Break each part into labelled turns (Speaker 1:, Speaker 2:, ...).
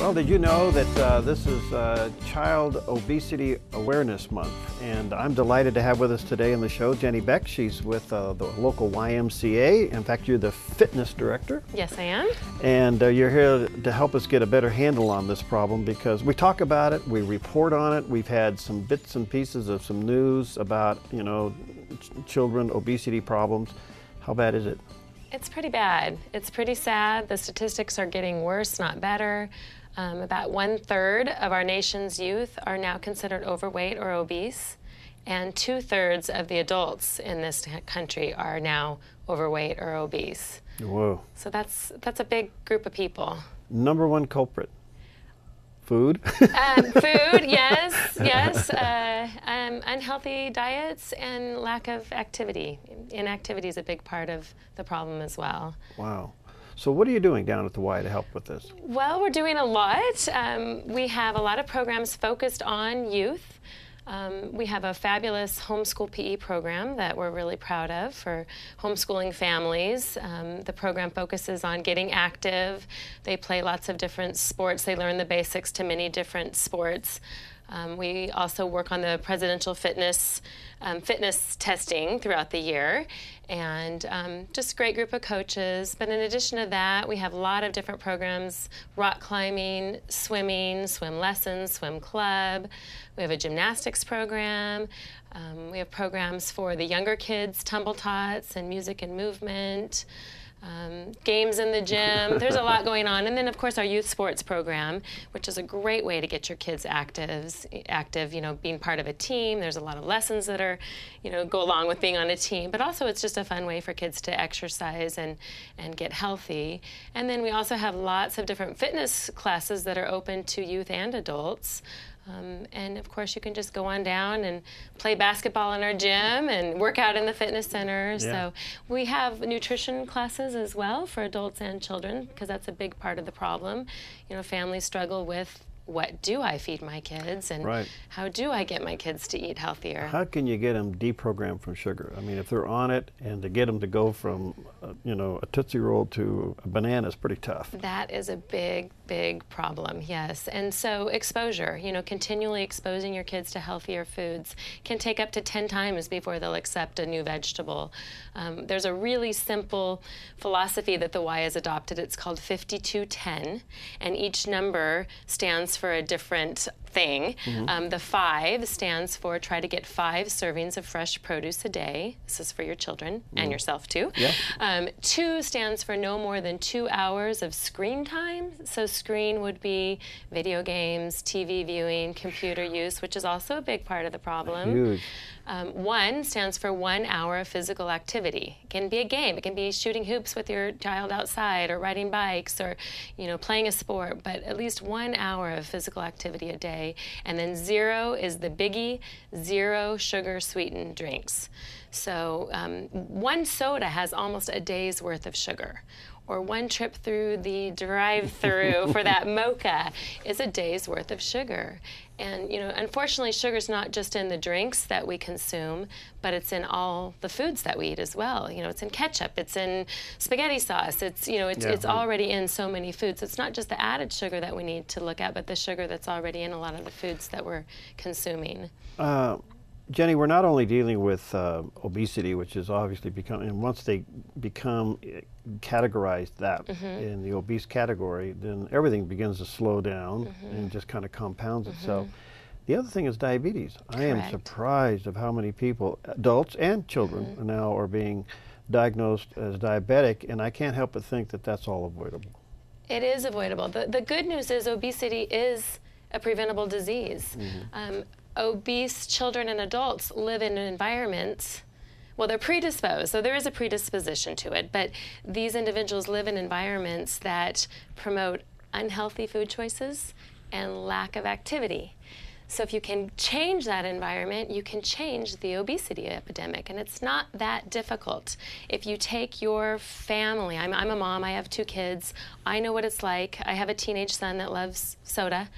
Speaker 1: Well, did you know that this is Child Obesity Awareness Month? And I'm delighted to have with us today on the show Jeni Beck. She's with the local YMCA. In fact, you're the fitness director.
Speaker 2: Yes, I am.
Speaker 1: And you're here to help us get a better handle on this problem because we talk about it, we report on it. We've had some bits and pieces of some news about, you know, children obesity problems. How bad is it?
Speaker 2: It's pretty bad. It's pretty sad. The statistics are getting worse, not better. About 1/3 of our nation's youth are now considered overweight or obese, and 2/3 of the adults in this country are now overweight or obese.
Speaker 1: Whoa.
Speaker 2: So that's a big group of people.
Speaker 1: Number one culprit? Food?
Speaker 2: Food, yes. Unhealthy diets and lack of activity. Inactivity is a big part of the problem as well.
Speaker 1: Wow. So what are you doing down at the Y to help with this?
Speaker 2: Well, we're doing a lot. We have a lot of programs focused on youth. We have a fabulous homeschool PE program that we're really proud of for homeschooling families. The program focuses on getting active. They play lots of different sports. They learn the basics to many different sports. We also work on the presidential fitness testing throughout the year, and just a great group of coaches. But in addition to that, we have a lot of different programs: rock climbing, swimming, swim lessons, swim club. We have a gymnastics program. We have programs for the younger kids, tumble tots and music and movement. Games in the gym. There's a lot going on. And then, of course, our youth sports program, which is a great way to get your kids active, you know, being part of a team. There's a lot of lessons that are, you know, go along with being on a team. But also, it's just a fun way for kids to exercise and get healthy. And then we also have lots of different fitness classes that are open to youth and adults. And of course, you can just go on down and play basketball in our gym and work out in the fitness center. Yeah. So we have nutrition classes as well for adults and children, because that's a big part of the problem. You know, families struggle with, what do I feed my kids, and how do I get my kids to eat healthier?
Speaker 1: How can you get them deprogrammed from sugar? I mean, if they're on it, and to get them to go from, you know, a Tootsie Roll to a banana is pretty tough.
Speaker 2: That is a big, big problem, yes. And so exposure, you know, continually exposing your kids to healthier foods can take up to 10 times before they'll accept a new vegetable. There's a really simple philosophy that the Y has adopted. It's called 52-10, and each number stands for a different thing. The 5 stands for try to get 5 servings of fresh produce a day. This is for your children and yourself too. Yeah. 2 stands for no more than 2 hours of screen time. So screen would be video games, TV viewing, computer use, which is also a big part of the problem.
Speaker 1: Huge.
Speaker 2: 1 stands for 1 hour of physical activity. It can be a game. It can be shooting hoops with your child outside, or riding bikes, or, you know, playing a sport, but at least 1 hour of physical activity a day. And then 0 is the biggie, 0 sugar sweetened drinks. So 1 soda has almost a day's worth of sugar. Or 1 trip through the drive-through for that mocha is a day's worth of sugar. And, you know, unfortunately, sugar's not just in the drinks that we consume, but it's in all the foods that we eat as well. You know, it's in ketchup, it's in spaghetti sauce, it's, you know, it's already in so many foods. It's not just the added sugar that we need to look at, but the sugar that's already in a lot of the foods that we're consuming.
Speaker 1: Jeni, we're not only dealing with obesity, which is obviously becoming, and once they become categorized that in the obese category, then everything begins to slow down and just kind of compounds itself. The other thing is diabetes. I am surprised of how many people, adults and children, now are being diagnosed as diabetic, and I can't help but think that that's all avoidable.
Speaker 2: It is avoidable. The good news is obesity is a preventable disease. Obese children and adults live in environments, well, they're predisposed, so there is a predisposition to it, but these individuals live in environments that promote unhealthy food choices and lack of activity. So if you can change that environment, you can change the obesity epidemic, and it's not that difficult. If you take your family, I'm a mom, I have 2 kids, I know what it's like. I have a teenage son that loves soda,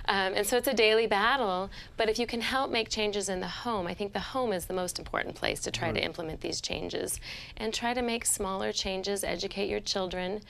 Speaker 2: and so it's a daily battle, but if you can help make changes in the home, I think the home is the most important place to try to implement these changes, and try to make smaller changes, educate your children.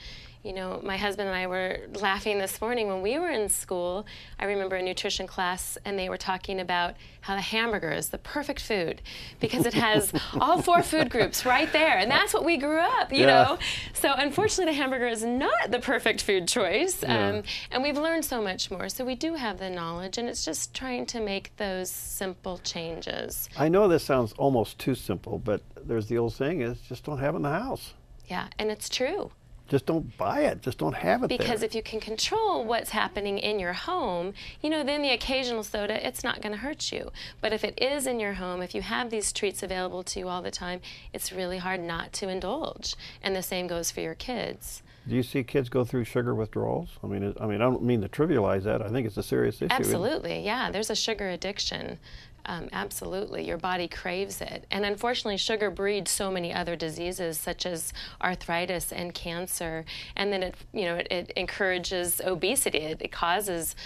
Speaker 2: You know, my husband and I were laughing this morning when we were in school. I remember a nutrition class, and they were talking about how the hamburger is the perfect food because it has all 4 food groups right there, and that's what we grew up, you know. So unfortunately, the hamburger is not the perfect food choice, and we've learned so much more. So we do have the knowledge, and it's just trying to make those simple changes.
Speaker 1: I know this sounds almost too simple, but there's the old saying is just don't have it in the house.
Speaker 2: Yeah, and it's true.
Speaker 1: Just don't buy it. Just don't have it
Speaker 2: because
Speaker 1: there.
Speaker 2: if you can control what's happening in your home, you know, then the occasional soda, it's not going to hurt you. But if it is in your home, if you have these treats available to you all the time, it's really hard not to indulge. And the same goes for your kids.
Speaker 1: Do you see kids go through sugar withdrawals? I mean, I don't mean to trivialize that. I think it's a serious issue.
Speaker 2: Absolutely, yeah. There's a sugar addiction. Absolutely, your body craves it. And unfortunately, sugar breeds so many other diseases such as arthritis and cancer. And then it encourages obesity. It causes,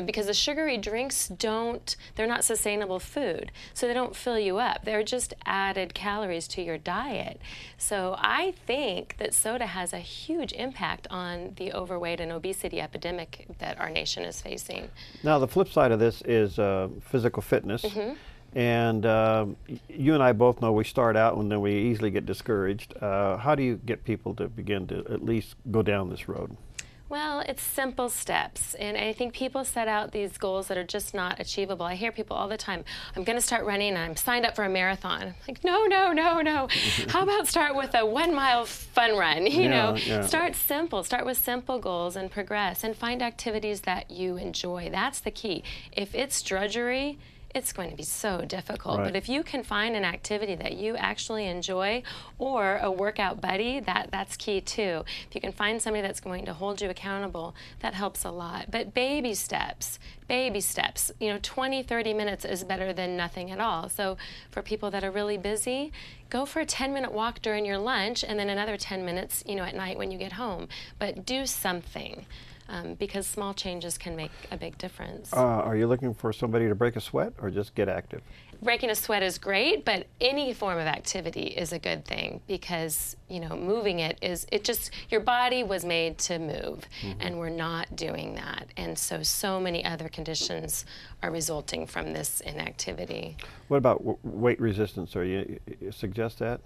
Speaker 2: because the sugary drinks they're not sustainable food. So they don't fill you up. They're just added calories to your diet. So I think that soda has a huge impact on the overweight and obesity epidemic that our nation is facing.
Speaker 1: Now, the flip side of this is physical fitness. And you and I both know we start out and then we easily get discouraged. How do you get people to begin to at least go down this road?
Speaker 2: Well, it's simple steps, and I think people set out these goals that are just not achievable. I hear people all the time, I'm going to start running and I'm signed up for a marathon. I'm like, no, no, no, no. How about start with a 1-mile fun run, you know? Start simple, start with simple goals and progress and find activities that you enjoy. That's the key. If it's drudgery, it's going to be so difficult. But if you can find an activity that you actually enjoy or a workout buddy, that's key too. If you can find somebody that's going to hold you accountable, that helps a lot. But baby steps, you know, 20, 30 minutes is better than nothing at all. So for people that are really busy, go for a 10-minute walk during your lunch and then another 10 minutes, you know, at night when you get home. But do something. Because small changes can make a big difference.
Speaker 1: Are you looking for somebody to break a sweat or just get active?
Speaker 2: Breaking a sweat is great, but any form of activity is a good thing because, you know, moving your body was made to move, and we're not doing that. And so many other conditions are resulting from this inactivity.
Speaker 1: What about weight resistance? You suggest that?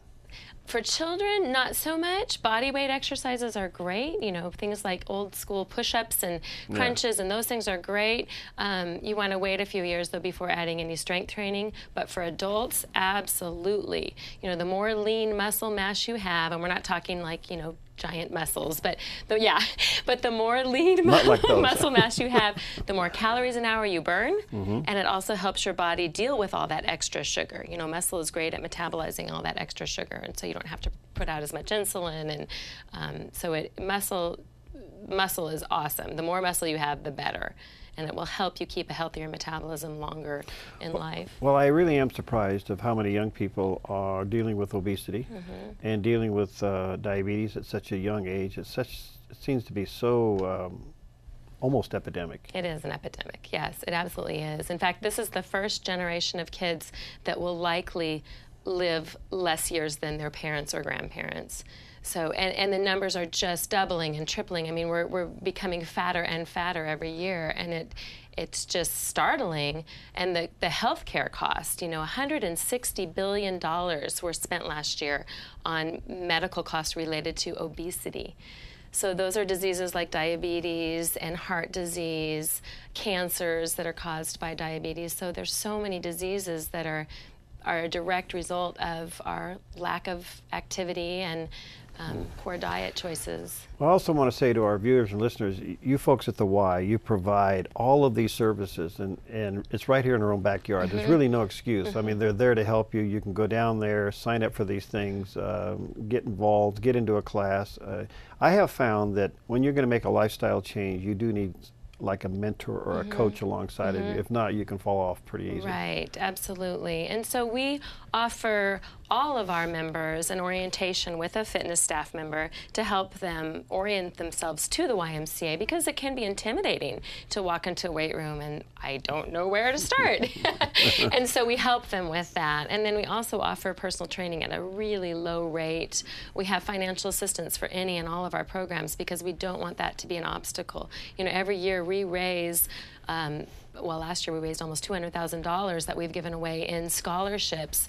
Speaker 2: For children, not so much. Body weight exercises are great. You know, things like old school push-ups and crunches and those things are great. You want to wait a few years, though, before adding any strength training. But for adults, absolutely. You know, the more lean muscle mass you have, and we're not talking like, you know, giant muscles, but the more lean muscle mass you have, the more calories an hour you burn, and it also helps your body deal with all that extra sugar. You know, muscle is great at metabolizing all that extra sugar, and so you don't have to put out as much insulin, and muscle is awesome. The more muscle you have, the better. And it will help you keep a healthier metabolism longer in life.
Speaker 1: Well, I really am surprised of how many young people are dealing with obesity and dealing with diabetes at such a young age. It seems to be so almost epidemic.
Speaker 2: It is an epidemic, yes, it absolutely is. In fact, this is the first generation of kids that will likely live less years than their parents or grandparents. So, and the numbers are just doubling and tripling. I mean, we're becoming fatter and fatter every year, and it's just startling. And the healthcare cost, you know, $160 billion were spent last year on medical costs related to obesity. So those are diseases like diabetes and heart disease, cancers that are caused by diabetes. So there's so many diseases that are a direct result of our lack of activity and poor diet choices.
Speaker 1: I also want to say to our viewers and listeners, you folks at the Y, you provide all of these services, and it's right here in our own backyard. There's really no excuse. I mean, they're there to help you. You can go down there, sign up for these things, get involved, get into a class. I have found that when you're going to make a lifestyle change, you do need like a mentor or a coach alongside of you. If not, you can fall off pretty easy.
Speaker 2: Right, absolutely. And so we offer all of our members an orientation with a fitness staff member to help them orient themselves to the YMCA, because it can be intimidating to walk into a weight room and I don't know where to start. And so we help them with that. And then we also offer personal training at a really low rate. We have financial assistance for any and all of our programs because we don't want that to be an obstacle. You know, every year we raise, well, last year we raised almost $200,000 that we've given away in scholarships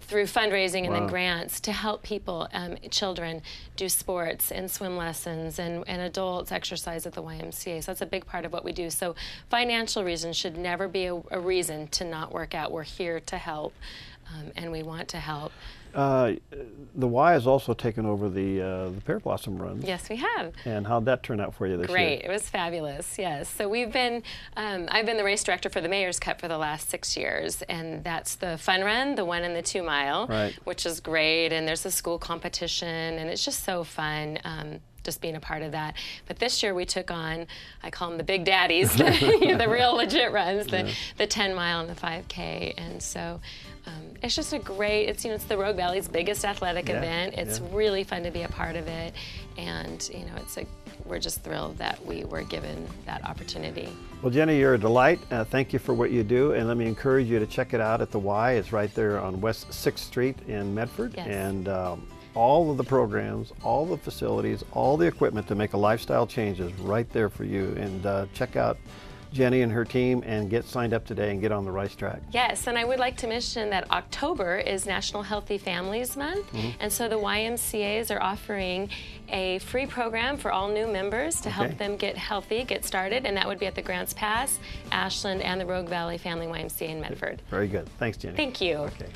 Speaker 2: through fundraising and then grants to help people, children, do sports and swim lessons, and adults exercise at the YMCA. So that's a big part of what we do. So financial reasons should never be a reason to not work out. We're here to help, and we want to help.
Speaker 1: The Y has also taken over the Pear Blossom runs.
Speaker 2: Yes, we have.
Speaker 1: And how'd that turn out for you this year?
Speaker 2: Great. It was fabulous, yes. So we've been, I've been the race director for the Mayor's Cup for the last 6 years, and that's the fun run, the 1 and the 2 mile, which is great, and there's a school competition, and it's just so fun. Just being a part of that. But this year we took on, I call them the big daddies, the real legit runs, the 10 mile and the 5K. And so it's just a great, it's the Rogue Valley's biggest athletic event. It's really fun to be a part of it. And we're just thrilled that we were given that opportunity.
Speaker 1: Well, Jeni, you're a delight. Thank you for what you do. And let me encourage you to check it out at the Y. It's right there on West 6th Street in Medford.
Speaker 2: Yes.
Speaker 1: And all of the programs, all the facilities, all the equipment to make a lifestyle change is right there for you. And check out Jeni and her team and get signed up today and get on the racetrack.
Speaker 2: Yes, and I would like to mention that October is National Healthy Families Month, and so the YMCAs are offering a free program for all new members to help them get healthy, get started, and that would be at the Grants Pass, Ashland, and the Rogue Valley Family YMCA in Medford.
Speaker 1: Very good. Thanks, Jeni.
Speaker 2: Thank you.
Speaker 1: Okay.